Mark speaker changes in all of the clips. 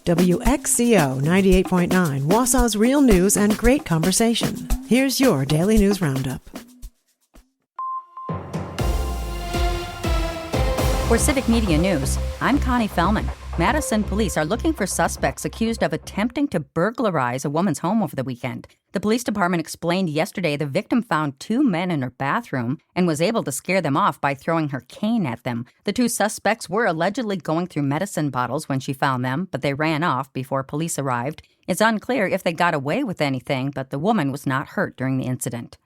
Speaker 1: WXCO 98.9, Wausau's real news and great conversation. Here's your Daily News Roundup.
Speaker 2: For Civic Media News, I'm Connie Fellman. Madison police are looking for suspects accused of attempting to burglarize a woman's home over the weekend. The police department explained yesterday the victim found two men in her bathroom and was able to scare them off by throwing her cane at them. The two suspects were allegedly going through medicine bottles when she found them, but they ran off before police arrived. It's unclear if they got away with anything, but the woman was not hurt during the incident.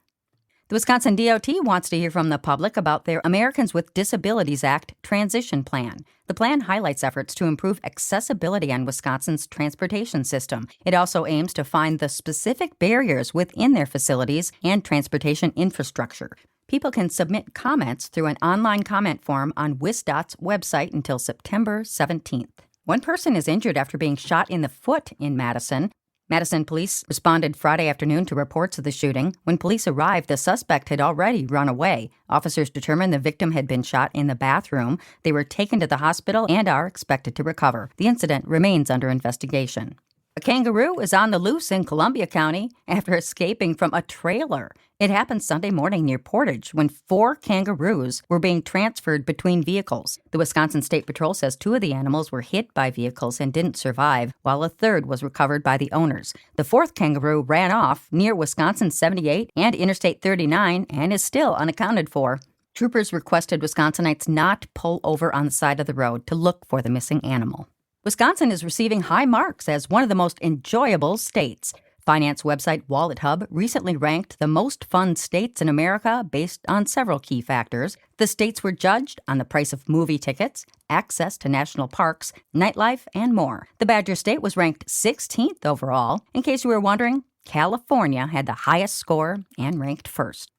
Speaker 2: The Wisconsin DOT wants to hear from the public about their Americans with Disabilities Act transition plan. The plan highlights efforts to improve accessibility on Wisconsin's transportation system. It also aims to find the specific barriers within their facilities and transportation infrastructure. People can submit comments through an online comment form on WisDOT's website until September 17th. One person is injured after being shot in the foot in Madison. Madison police responded Friday afternoon to reports of the shooting. When police arrived, the suspect had already run away. Officers determined the victim had been shot in the bathroom. They were taken to the hospital and are expected to recover. The incident remains under investigation. A kangaroo is on the loose in Columbia County after escaping from a trailer. It happened Sunday morning near Portage when 4 kangaroos were being transferred between vehicles. The Wisconsin State Patrol says 2 of the animals were hit by vehicles and didn't survive, while a third was recovered by the owners. The 4th kangaroo ran off near Wisconsin 78 and Interstate 39 and is still unaccounted for. Troopers requested Wisconsinites not pull over on the side of the road to look for the missing animal. Wisconsin is receiving high marks as one of the most enjoyable states. Finance website WalletHub recently ranked the most fun states in America based on several key factors. The states were judged on the price of movie tickets, access to national parks, nightlife, and more. The Badger State was ranked 16th overall. In case you were wondering, California had the highest score and ranked first.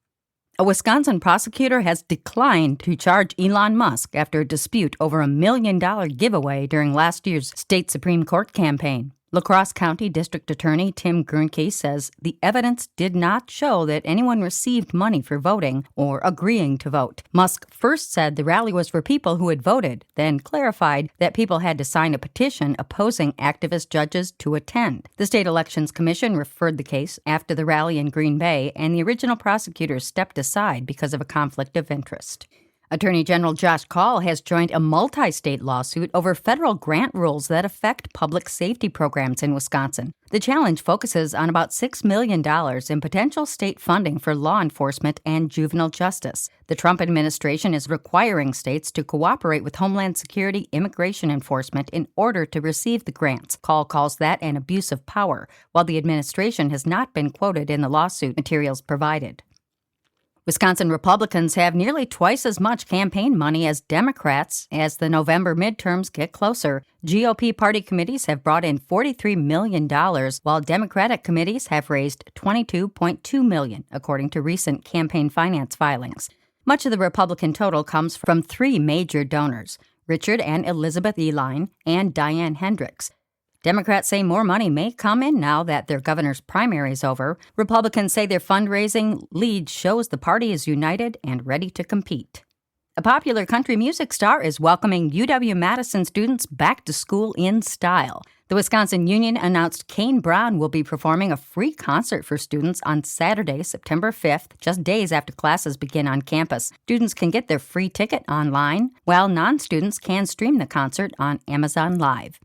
Speaker 2: A Wisconsin prosecutor has declined to charge Elon Musk after a dispute over $1 million giveaway during last year's state Supreme Court campaign. La Crosse County District Attorney Tim Gernke says the evidence did not show that anyone received money for voting or agreeing to vote. Musk first said the rally was for people who had voted, then clarified that people had to sign a petition opposing activist judges to attend. The State Elections Commission referred the case after the rally in Green Bay, and the original prosecutors stepped aside because of a conflict of interest. Attorney General Josh Kaul has joined a multi-state lawsuit over federal grant rules that affect public safety programs in Wisconsin. The challenge focuses on about $6 million in potential state funding for law enforcement and juvenile justice. The Trump administration is requiring states to cooperate with Homeland Security immigration enforcement in order to receive the grants. Kaul calls that an abuse of power, while the administration has not been quoted in the lawsuit materials provided. Wisconsin Republicans have nearly twice as much campaign money as Democrats as the November midterms get closer. GOP party committees have brought in $43 million, while Democratic committees have raised $22.2 million, according to recent campaign finance filings. Much of the Republican total comes from 3 major donors, Richard and Elizabeth Eline and Diane Hendricks. Democrats say more money may come in now that their governor's primary is over. Republicans say their fundraising lead shows the party is united and ready to compete. A popular country music star is welcoming UW-Madison students back to school in style. The Wisconsin Union announced Kane Brown will be performing a free concert for students on Saturday, September 5th, just days after classes begin on campus. Students can get their free ticket online, while non-students can stream the concert on Amazon Live.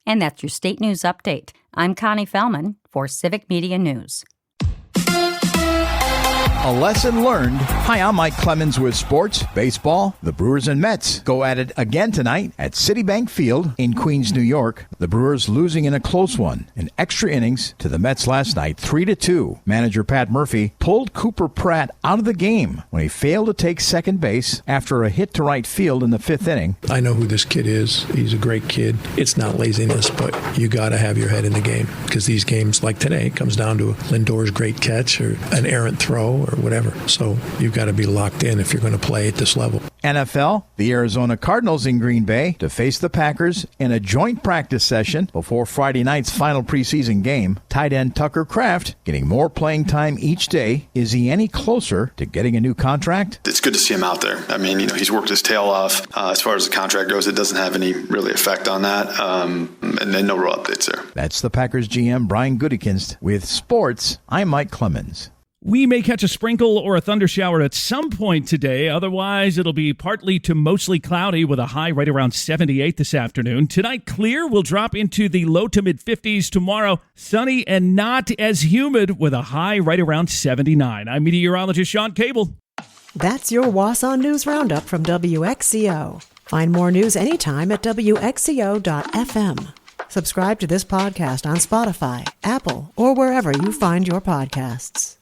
Speaker 2: And that's your state news update. I'm Connie Fellman for Civic Media News.
Speaker 3: A lesson learned. Hi, I'm Mike Clemens with sports, baseball. The Brewers and Mets go at it again tonight at Citibank Field in Queens, New York. The Brewers losing in a close one in extra innings to the Mets last night, 3-2. Manager Pat Murphy pulled Cooper Pratt out of the game when he failed to take second base after a hit to right field in the 5th inning.
Speaker 4: I know who this kid is. He's a great kid. It's not laziness, but you got to have your head in the game because these games like today comes down to Lindor's great catch or an errant throw or whatever. So you've got to be locked in if you're going to play at this level.
Speaker 3: NFL, the Arizona Cardinals in Green Bay to face the Packers in a joint practice session before Friday night's final preseason game. Tight end Tucker Kraft getting more playing time each day. Is he any closer to getting a new contract?
Speaker 5: It's good to see him out there. I mean, he's worked his tail off. As far as the contract goes, it doesn't have any really effect on that. And then no real updates there.
Speaker 3: That's the Packers GM Brian Gutekunst with sports. I'm Mike Clemens.
Speaker 6: We may catch a sprinkle or a thunder shower at some point today. Otherwise, it'll be partly to mostly cloudy with a high right around 78 this afternoon. Tonight, clear. We'll drop into the low to mid-50s. Tomorrow, sunny and not as humid with a high right around 79. I'm meteorologist Sean Cable.
Speaker 1: That's your Wausau News Roundup from WXCO. Find more news anytime at WXCO.FM. Subscribe to this podcast on Spotify, Apple, or wherever you find your podcasts.